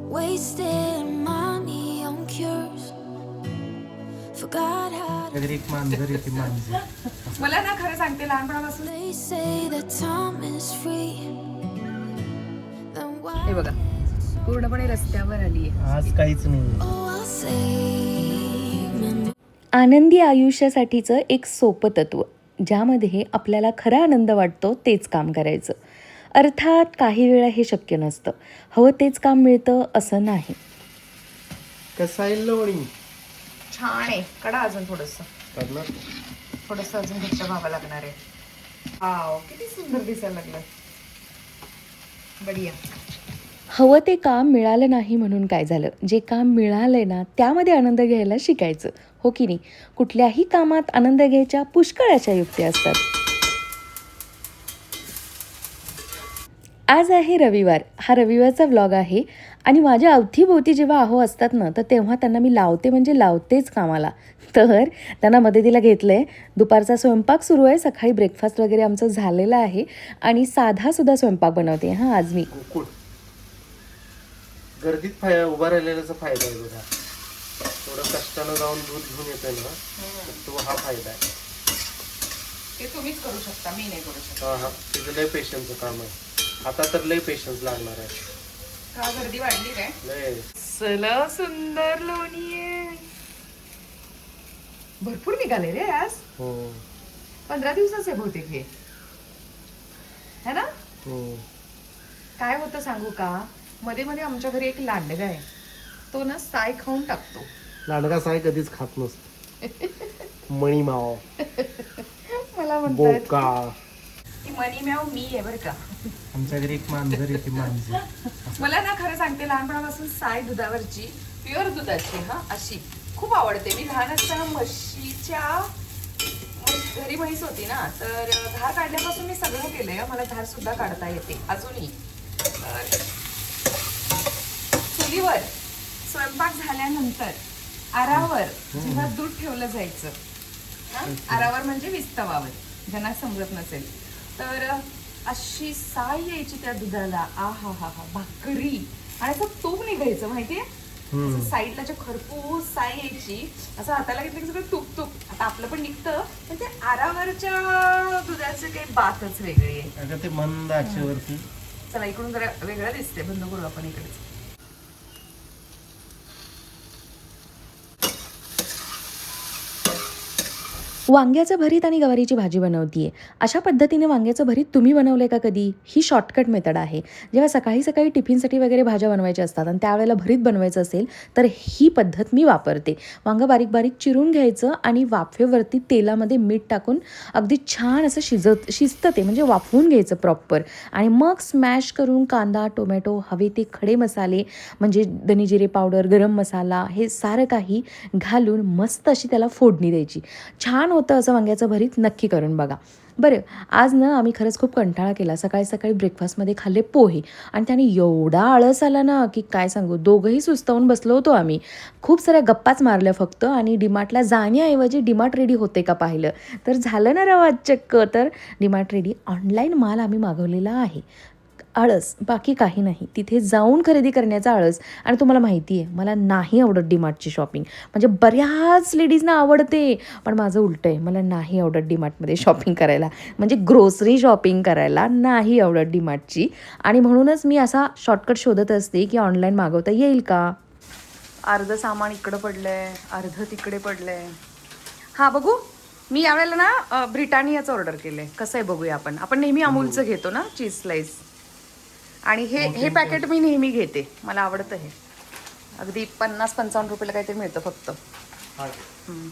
wasting money on cures. Forgot how to एक मांजर येते मांजर. मला ना खरं सांगते लहानपणापासून they say that time is free. Then why हे बघा पूर्णपणे रस्त्यावर आली आहे. आज काहीच नाही. oh I'll say memories. आनंदी आयुष्यासाठीचं एक सोपं तत्व ज्यामध्ये आपल्याला खरा आनंद वाटतो तेच काम करायचं. अर्थात काही वेळा हे शक्य नसतं, हवं तेच काम मिळतं असं नाही. कसं आहे लोणी छान आहे. कडा अजून थोडंसं करणार अजून घट्ट व्हावं लागणार आहे. वाव किती सुंदर दिसायला लागलं. बढिया. हवं ते काम मिळालं नाही म्हणून काय झालं, जे काम मिळालंय ना त्यामध्ये आनंद घ्यायला शिकायचं, हो की नाही. कुठल्याही कामात आनंद घ्यायच्या पुष्कळ अशा युक्त्या असतात. आज आहे रविवार. हा रविवारचा व्लॉग आहे आणि माझ्या अवतीभोवती जेव्हा आहो असतात ना तर तेव्हा त्यांना मी लावते म्हणजे लावतेच कामाला. तर त्यांना मदतीला घेतलं आहे. दुपारचा स्वयंपाक सुरू आहे, सकाळी ब्रेकफास्ट वगैरे आमचं झालेलं आहे आणि साधासुद्धा स्वयंपाक बनवते हां आज मी. कुकुड गर्दीत उभा राहिलेल्याचा फायदा आहे बघा. थोडं कष्टानं जाऊन दूध घेऊन येतोय ना तर तो हा फायदा आहे. ते तुम्हीच करू शकता, मी नाही करू शकत. हा तिचं लय पेशन्सचं काम आहे. आता तर लय पेशन्स लागणार आहे. का गर्दी वाढली काय? लय चला सुंदर लोणी आहे. भरपूर निघाले रे आज. हो 15 दिवसाचे बहुतेक हे है ना. हो काय होतं सांगू का, मध्ये मध्ये आमच्या घरी एक लांडगा आहे, तो ना साय खाऊन टाकतो. लाडका साय कधीच खात नसतो. मणी माव मला म्हणतात बोका. की मनी मॅव मी आहे बरं का. आमच्या घरी एक मांजर येते मांजर. मला ना खरं सांगते लहानपणापासून साय दुधावरची प्युअर दुधाची अशी खूप आवडते. मी लहान असताना घरी म्हैस होती ना, तर धार काढल्यापासून मी सगळं केलंय. मला धार सुद्धा काढता येते अजूनही. चुलीवर स्वयंपाक झाल्यानंतर आरावर जेव्हा दूध ठेवलं जायचं, आरावर म्हणजे विस्तवावर, ज्यांना समजत नसेल तर अशी साय यायची त्या दुधाला. आ हा हा हा भाकरी आणि असं तूप निघायचं माहितीये. साईडला जे खरपूस साय यायची, असं हाताला घेतलं की सगळं तूप तूप. आता आपलं पण निघतं, पण ते आरावरच्या दुधाचे काही बातच वेगळी आहे. ते मंद आचेवरती. चला इकडून जरा वेगळं दिसते, बंद करू आपण इकडेच. वांग्याचं भरीत आणि गवारीची भाजी बनवतीये. अशा पद्धतीने वांग्याचं भरीत तुम्ही बनवलं आहे का कधी? ही शॉर्टकट मेथड आहे. जेव्हा सकाळी सकाळी टिफिनसाठी वगैरे भाज्या बनवायच्या असतात आणि त्यावेळेला भरीत बनवायचं असेल तर ही पद्धत मी वापरते. वांगं बारीक बारीक चिरून घ्यायचं आणि वाफेवरती तेलामध्ये मीठ टाकून अगदी छान असं शिजतं ते, म्हणजे वाफवून घ्यायचं प्रॉपर. आणि मग स्मॅश करून कांदा, टोमॅटो, हवे ते खडे मसाले म्हणजे धने जिरे पावडर, गरम मसाला, हे सारं काही घालून मस्त अशी त्याला फोडणी द्यायची. छान होतं असं वांग्याचं भरीत. नक्की करून बघा. बरं, आज ना आम्ही खरंच खूप कंटाळा केला. सकाळी सकाळी ब्रेकफास्टमध्ये खाल्ले पोहे आणि त्याने एवढा आळस आला ना की काय सांगू. दोघंही सुस्तावून बसलो होतो आम्ही. खूप साऱ्या गप्पाच मारल्या फक्त आणि डीमार्टला जाण्याऐवजी डीमार्ट रेडी होते का पाहिलं तर झालं ना रवा चक्क. तर डीमार्ट रेडी ऑनलाईन माल आम्ही मागवलेला आहे. आळस बाकी काही नाही, तिथे जाऊन खरेदी करण्याचा आळस. आणि तुम्हाला माहिती आहे मला नाही आवडत डीमार्टची शॉपिंग. म्हणजे बऱ्याच लेडीजना आवडते, पण माझं उलटं आहे. मला नाही आवडत डीमार्टमध्ये शॉपिंग करायला, म्हणजे ग्रोसरी शॉपिंग करायला नाही आवडत डीमार्टची. आणि म्हणूनच मी असा शॉर्टकट शोधत असते की ऑनलाईन मागवता येईल का. अर्ध सामान इकडं पडलंय, अर्ध तिकडे पडलंय. हा बघू, मी यावेळेला ना ब्रिटानियाचं ऑर्डर केलंय. कसं आहे बघूया. आपण नेहमी अमूलचं घेतो ना चीज स्लाइस, आणि हे पॅकेट मी नेहमी घेते, मला आवडतं हे. अगदी 50-55 रुपयाला काहीतरी मिळतं फक्त.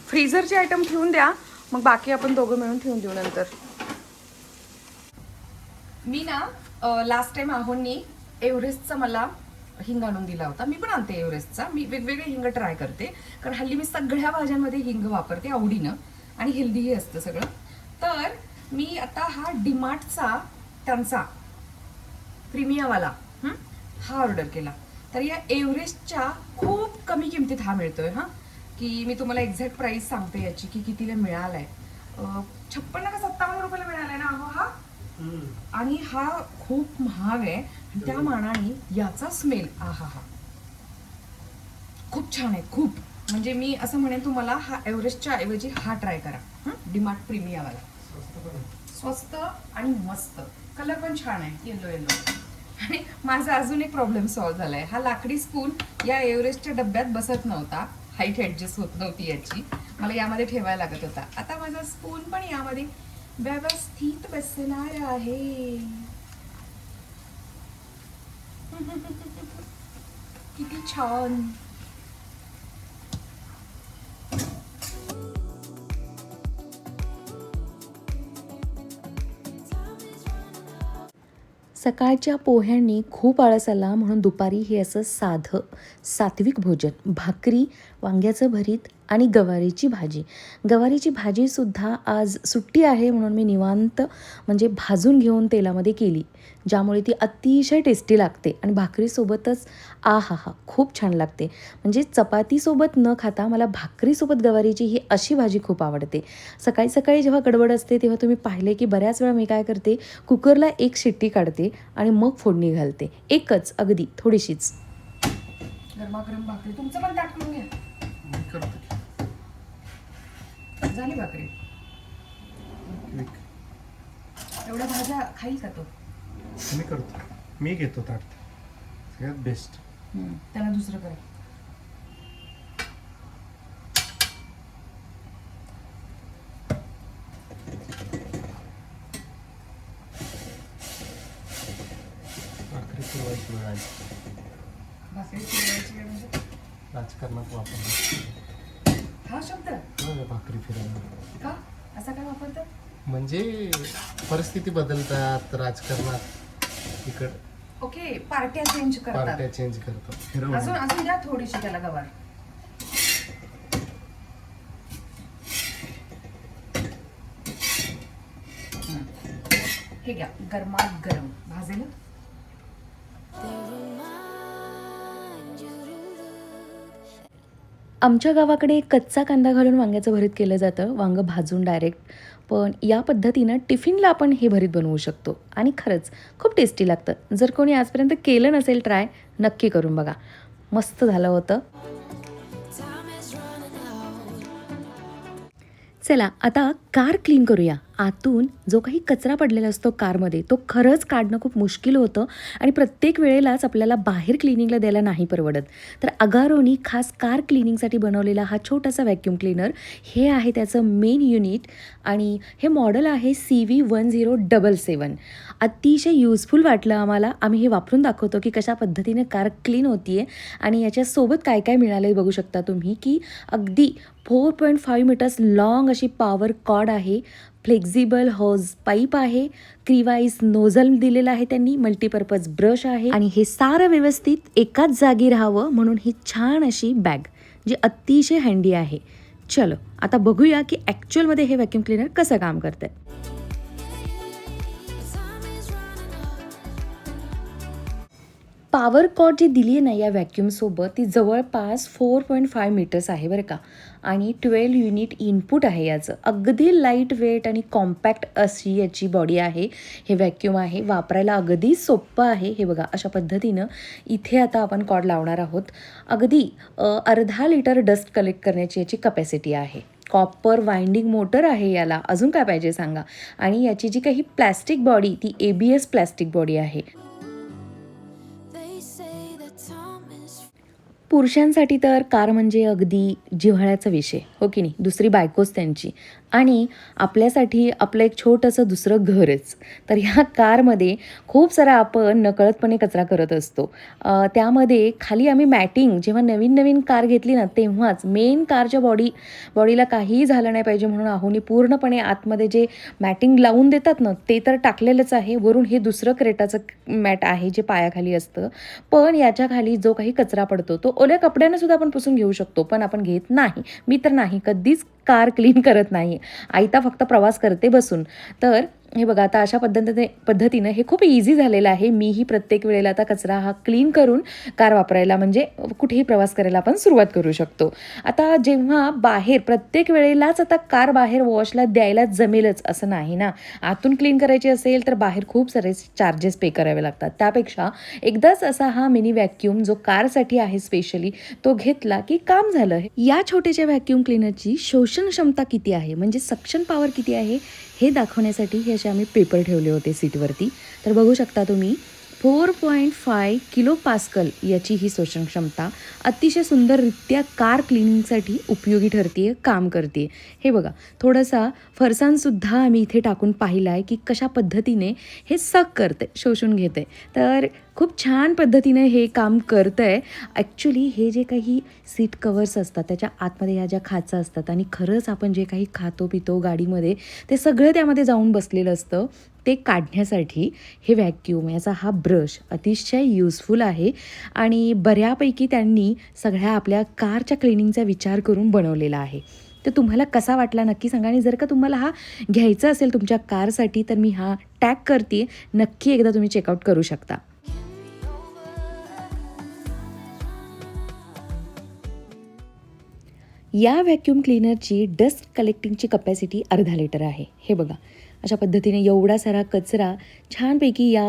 फ्रीझरचे आयटम ठेवून द्या, मग बाकी आपण दोघं मिळून ठेवून देऊ नंतर. मी ना लास्ट टाइम आहोंनी एव्हरेस्टचा मला हिंग आणून दिला होता. मी पण आणते एव्हरेस्टचा. मी वेगवेगळे हिंग ट्राय करते, कारण हल्ली मी सगळ्या भाज्यांमध्ये हिंग वापरते आवडीनं, आणि हेल्दीही असतं सगळं. तर मी आता हा डीमार्टचा त्यांचा प्रीमियमवाला हा ऑर्डर केला. तर या एव्हरेस्टच्या खूप कमी किमतीत हा मिळतोय. की मी तुम्हाला एक्झॅक्ट प्राइस सांगते याची की कितीला मिळालाय. 56 का 57 रुपयाला मिळालाय ना हा. आणि हा खूप महाग आहे. त्या मानाने याचा स्मेल आहा हा. खूप छान आहे, खूप. म्हणजे मी असं म्हणेन तुम्हाला हा एव्हरेस्टच्या ऐवजी हा ट्राय करा. डीमार्ट प्रीमियावाला. स्वस्त आणि मस्त. कलर पण छान आहे, येलो येलो. आणि माझा अजून एक प्रॉब्लेम सॉल्व्ह झालाय. हा लाकडी स्पून या एव्हरेस्टच्या डब्यात बसत नव्हता, हाईट ऍडजस्ट होत नव्हती याची, मला यामध्ये ठेवायला लागत होता. आता माझा स्पून पण यामध्ये व्यवस्थित बसणार आहे. किती छान. सकाळच्या पोह्यांनी खूप आळस आला म्हणून दुपारी हे असं साधं सात्विक भोजन, भाकरी, वांग्याचं भरीत आणि गवारीची भाजी. गवारीची भाजीसुद्धा आज सुट्टी आहे म्हणून मी निवांत म्हणजे भाजून घेऊन तेलामध्ये केली, ज्यामुळे ती अतिशय टेस्टी लागते आणि भाकरीसोबतच आहाहा खूप छान लागते. म्हणजे चपातीसोबत न खाता मला भाकरीसोबत गवारीची ही अशी भाजी खूप आवडते. सकाळी सकाळी जेव्हा गडबड असते तेव्हा तुम्ही पाहिले की बऱ्याच वेळा मी काय करते, कुकरला एक शिट्टी काढते आणि मग फोडणी घालते. एकच, अगदी थोडीशीच. गरमागरम भाकरी. तुमचं पण ताट करून घ्या. मी करतो झाली भाकरी. क्विक. एवढ्या भाज्या खाईल का तो? मी करतो, मी घेतो ताट, सगळ्यात बेस्ट. त्याला दुसरं करा. भाकरी फिरवायची वेळ आली. भाकरी फिरवायची वेळ म्हणजे राजकारणात वापरला हा शब्द भाकरी फिरवणं. का असा काय वापरतात? म्हणजे परिस्थिती बदलतात राजकारणात, इकड ओके, पार्ट्या चेंज करतात. पार्ट्या चेंज करतात, अजून फिरवणं. अजून द्या थोडीशी त्याला गवार. हे घ्या, गरमात गरम भाजेल. आमच्या गावाकडे कच्चा कांदा घालून वांग्याचं भरीत केलं जातं, वांगं भाजून डायरेक्ट. पण या पद्धतीनं टिफिनला आपण हे भरीत बनवू शकतो आणि खरंच खूप टेस्टी लागतं. जर कोणी आजपर्यंत केलं नसेल ट्राय, नक्की करून बघा. मस्त झालं होतं. Time is running out. चला आता कार क्लीन करूया. आतून जो काही कचरा पडलेला असतो कारमध्ये तो खरंच काढणं खूप मुश्किल होतं आणि प्रत्येक वेळेलाच आपल्याला बाहेर क्लिनिंगला द्यायला नाही परवडत. तर अगारोनी खास कार क्लिनिंगसाठी बनवलेला हा छोटासा व्हॅक्यूम क्लीनर, हे आहे त्याचं मेन युनिट आणि हे मॉडेल आहे CV1077. अतिशय युजफुल वाटलं आम्हाला. आम्ही हे वापरून दाखवतो की कशा पद्धतीने कार क्लीन होती आहे आणि याच्यासोबत काय काय मिळालं बघू शकता तुम्ही की अगदी 4.5 मीटर्स लॉंग अशी पॉवर कॉर्ड आहे, फ्लेक्झिबल हॉज पाईप आहे, क्रिवाईज नोझल दिलेला आहे त्यांनी, मल्टीपर्पज ब्रश आहे आणि हे सारं व्यवस्थित एकाच जागी राहावं म्हणून ही छान अशी बॅग जी अतिशय हँडी आहे. चलो आता बघूया की ॲक्च्युअलमध्ये हे व्हॅक्यूम क्लीनर कसं काम करतंय. Time is running out. Power cord जी दिली आहे ना या व्हॅक्यूमसोबत, ती जवळपास 4.5 मीटर्स आहे बरं का, आणि 12 युनिट इनपुट आहे याचं. अगदी लाईट वेट आणि कॉम्पॅक्ट अशी याची बॉडी आहे. हे व्हॅक्यूम आहे, वापरायला अगदी सोपं आहे. हे बघा अशा पद्धतीनं इथे आता आपण कॉर्ड लावणार आहोत. अगदी 1/2 लिटर डस्ट कलेक्ट करण्याची याची कपॅसिटी आहे. कॉपर वाइंडिंग मोटर आहे याला, अजून काय पाहिजे सांगा. आणि याची जी काही प्लॅस्टिक बॉडी ती ABS प्लॅस्टिक बॉडी आहे. They say that time is पुरुषांसाठी तर कार म्हणजे अगदी जिव्हाळ्याचा विषय, हो की नाही, दुसरी बायकोच त्यांची. आणि आपल्यासाठी आपलं एक छोटंसं दुसरं घरच. तर ह्या कारमध्ये खूप सारा आपण नकळतपणे कचरा करत असतो. त्यामध्ये खाली आम्ही मॅटिंग जेव्हा नवीन नवीन कार घेतली ना तेव्हाच मेन कारच्या बॉडीला काहीही झालं नाही पाहिजे म्हणून आहोनी पूर्णपणे आतमध्ये जे मॅटिंग लावून देतात ना ते तर टाकलेलंच आहे. वरून हे दुसरं क्रेटाचं मॅट आहे जे पायाखाली असतं. पण याच्या खाली जो काही कचरा पडतो तो ओल्या कपड्यानं सुद्धा आपण पुसून घेऊ शकतो, पण आपण घेत नाही. मी तर नाही, कधीच कार क्लीन करत नाही. आयता फक्त प्रवास करते बसून. तर हे बघा आता अशा पद्धतीनं हे खूप इझी झालेलं आहे. मीही प्रत्येक वेळेला आता कचरा हा क्लीन करून कार वापरायला म्हणजे कुठेही प्रवास करायला आपण सुरुवात करू शकतो. आता जेव्हा बाहेर प्रत्येक वेळेलाच आता कार बाहेर वॉशला द्यायला जमेलच असं नाही ना. आतून क्लीन करायची असेल तर बाहेर खूप सारे चार्जेस पे करावे लागतात. त्यापेक्षा एकदाच असा हा मिनी व्हॅक्यूम जो कारसाठी आहे स्पेशली तो घेतला की काम झालं. या छोट्याशा व्हॅक्यूम क्लीनरची शोषण क्षमता किती आहे म्हणजे सक्शन पॉवर किती आहे हे दाखवण्यासाठी हे असे आम्ही पेपर ठेवले होते सीटवरती. तर बघू शकता तुम्ही 4.5 किलो पास्कल याची ही शोषण क्षमता अतिशय सुंदररित्या कार क्लिनिंगसाठी उपयोगी ठरते, काम करते. हे बघा थोडासा फरसाणसुद्धा आम्ही इथे टाकून पाहिला आहे की कशा पद्धतीने हे सक करते, शोषून घेते. तर खूप छान पद्धतीने हे काम करतं आहे. ॲक्च्युली हे जे काही सीट कवर्स असतात त्याच्या आतमध्ये ह्या ज्या खाचा असतात आणि खरंच आपण जे काही खातो पितो गाडीमध्ये ते सगळं त्यामध्ये जाऊन बसलेलं असतं. ते काढण्यासाठी हे व्हॅक्यूम याचा हा ब्रश अतिशय युजफुल आहे आणि बऱ्यापैकी त्यांनी सगळ्या आपल्या कारच्या क्लिनिंगचा विचार करून बनवलेला आहे. तर तुम्हाला कसा वाटला नक्की सांगा आणि जर का तुम्हाला हा घ्यायचा असेल तुमच्या कारसाठी तर मी हा टॅग करते, नक्की एकदा तुम्ही चेकआउट करू शकता. या व्हॅक्यूम क्लीनरची डस्ट कलेक्टिंगची कपॅसिटी 1/2 लिटर आहे. हे बघा अशा पद्धतीने एवढा सारा कचरा छानपैकी या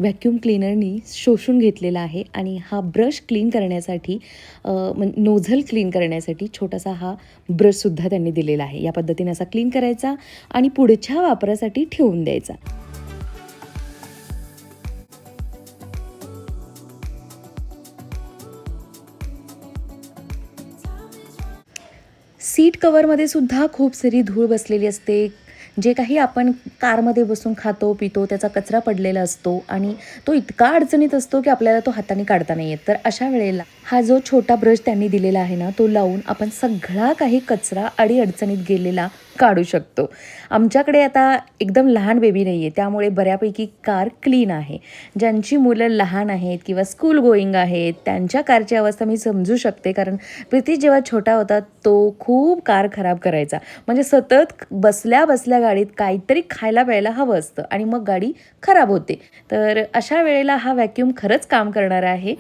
व्हॅक्यूम क्लीनरनी शोषून घेतलेला आहे आणि हा ब्रश क्लीन करण्यासाठी नोझल क्लीन करण्यासाठी छोटासा हा ब्रशसुद्धा त्यांनी दिलेला आहे. या पद्धतीने असा क्लीन करायचा आणि पुढच्या वापरासाठी ठेवून द्यायचा. सीट कवरमध्ये सुद्धा खूप सारी धूळ बसलेली असते. जे काही आपण कारमध्ये बसून खातो पितो त्याचा कचरा पडलेला असतो आणि तो इतका अडचणीत असतो की आपल्याला तो हाताने काढता नाही येत. तर अशा वेळेला हा जो छोटा ब्रश त्यांनी दिलेला आहे ना तो लावून आपण सगळा काही कचरा अडचणीत गेलेला काढू शकतो. आमच्याकडे आता एकदम लहान बेबी नाही आहे त्यामुळे बऱ्यापैकी कार क्लीन आहे. ज्यांची मुलं लहान आहेत किंवा स्कूल गोईंग आहेत त्यांच्या कारची अवस्था मी समजू शकते, कारण प्रीती जेव्हा छोटा होता तो खूप कार खराब करायचा. म्हणजे सतत बसल्या बसल्या गाडीत काहीतरी खायला प्यायला हवं असतं आणि मग गाडी खराब होते. तर अशा वेळेला हा व्हॅक्यूम खरंच काम करणार आहे.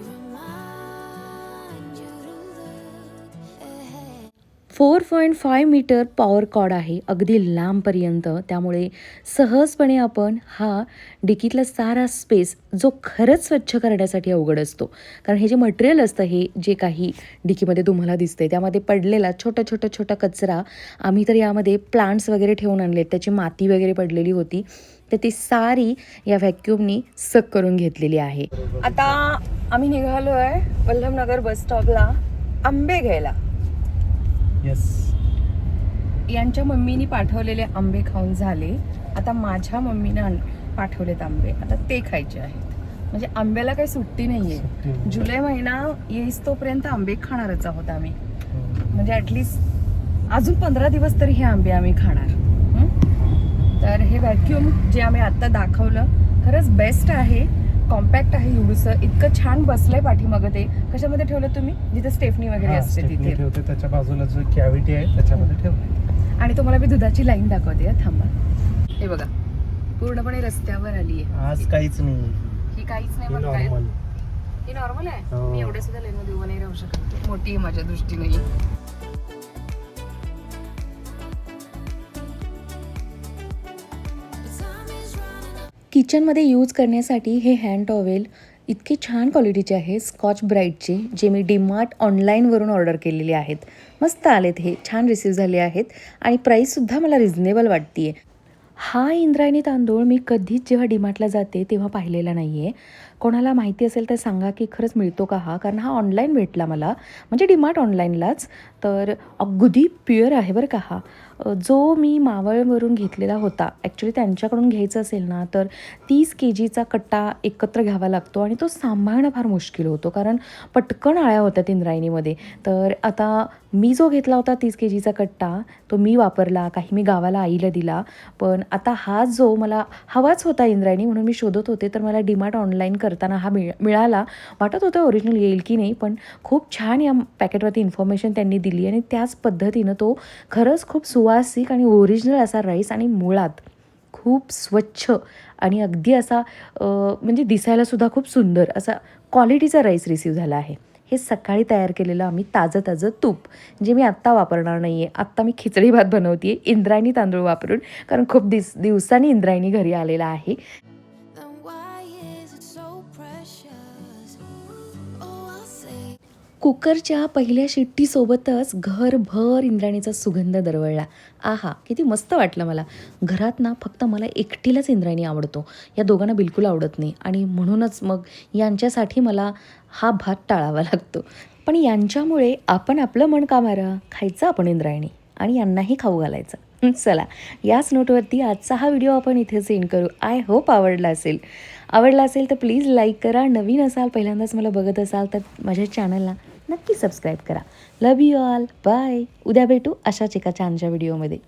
4.5 मीटर पॉवर कॉर्ड आहे अगदी लांबपर्यंत. त्यामुळे सहजपणे आपण हा डिकीतला सारा स्पेस जो खरंच स्वच्छ करण्यासाठी अवघड असतो, कारण हे जे मटेरियल असतं हे जे काही डिकीमध्ये तुम्हाला दिसते त्यामध्ये पडलेला छोटा कचरा आम्ही तर यामध्ये प्लांट्स वगैरे ठेवून आणले, त्याची माती वगैरे पडलेली होती तर ती सारी या व्हॅक्यूमनी सक करून घेतलेली आहे. आता आम्ही निघालो आहे वल्लभनगर बस स्टॉपला आंबे घ्यायला. यांच्या मम्मीनी पाठवलेले आंबे खाऊन झाले. आता माझ्या मम्मीनं पाठवलेत आंबे, आता ते खायचे आहेत. म्हणजे आंब्याला काही सुट्टी नाहीये. जुलै महिना येईस तोपर्यंत आंबे खाणारच आहोत आम्ही. म्हणजे ॲटलिस्ट अजून 15 दिवस तरी हे आंबे आम्ही खाणार. तर हे व्हॅक्यूम जे आम्ही आत्ता दाखवलं खरंच बेस्ट आहे. कॉम्पॅक्ट आहे एवढंसं, इतकं छान बसलंय पाठीमागं. ते कशामध्ये ठेवलं तुम्ही? जिथे स्टेफनी वगैरे असते तिथे ठेवते. त्याच्या बाजूला जो कॅव्हिटी आहे त्याच्यामध्ये ठेवते. आणि तुम्हाला मी दुधाची लाईन दाखवते. थांबा, हे बघा पूर्णपणे रस्त्यावर आली आहे. आज काहीच नाही, ही काहीच नाही म्हणताय. ही नॉर्मल आहे. मी एवढे सुद्धा लाईन मध्ये उभं नाही राहू शकत, मोठी आहे माझ्या दृष्टीने. किचनमध्ये यूज करण्यासाठी हे हँड टॉवेल इतके छान क्वालिटीचे आहे, स्कॉच ब्राईटचे, जे मी डीमार्ट ऑनलाईनवरून ऑर्डर केलेले आहेत. मस्त आलेत, हे छान रिसीव झाले आहेत आणि प्राईससुद्धा मला रिझनेबल वाटते आहे. हा इंद्रायणी तांदूळ मी कधीच जेव्हा डीमार्टला जाते तेव्हा पाहिलेला नाही आहे. कोणाला माहिती असेल तर सांगा की खरंच मिळतो का हा, कारण हा ऑनलाईन भेटला मला, म्हणजे डीमार्ट ऑनलाईनलाच. तर अगदी प्युअर आहे बरं का हा. जो मी मावळवरून घेतलेला होता, ॲक्च्युली त्यांच्याकडून घ्यायचं असेल ना तर 30 kgचा कट्टा एकत्र घ्यावा लागतो आणि तो सांभाळणं फार मुश्किल होतो, कारण पटकन आळ्या होत्यात इंद्रायणीमध्ये. तर आता मी जो घेतला होता 30 kgचा कट्टा तो मी वापरला, काही मी गावाला आईला दिला. पण आता हा जो मला हवाच होता इंद्रायणी म्हणून मी शोधत होते, तर मला डीमार्ट ऑनलाईन करताना हा मिळाला. वाटत होतं ओरिजिनल येईल की नाही, पण खूप छान या पॅकेटवरती इन्फॉर्मेशन त्यांनी दिली आणि त्याच पद्धतीनं तो खरंच खूप सुवासिक आणि ओरिजिनल असा राईस आणि मुळात खूप स्वच्छ आणि अगदी असा म्हणजे दिसायलासुद्धा खूप सुंदर असा क्वालिटीचा राईस रिसीव झाला आहे. हे सकाळी तयार केलेलं आम्ही ताजं तूप, जे मी आत्ता वापरणार नाही आहे. आत्ता मी खिचडी भात बनवते आहे इंद्रायणी तांदूळ वापरून, कारण खूप दिवसांनी इंद्रायणी घरी आलेला आहे. then why is it so precious? Oh, I'll say कुकरच्या पहिल्या शिट्टीसोबतच घरभर इंद्रायणीचा सुगंध दरवळला. आहा, किती मस्त वाटलं मला. घरात ना फक्त मला एकटीलाच इंद्रायणी आवडतो, या दोघांना बिलकुल आवडत नाही आणि म्हणूनच मग यांच्यासाठी मला हा भात टाळावा लागतो. पण यांच्यामुळे आपण आपलं मन का मारा, खायचं आपण इंद्रायणी आणि यांनाही खाऊ घालायचं. चला, याच नोटवरती आजचा हा व्हिडिओ आपण इथेच एंड करू. आय होप आवडला असेल तर प्लीज लाईक करा. नवीन असाल, पहिल्यांदाच मला बघत असाल तर माझ्या चॅनलला नक्की सबस्क्राईब करा. लव यू ऑल. बाय. उद्या भेटू अशाच एका छानशा व्हिडिओमध्ये.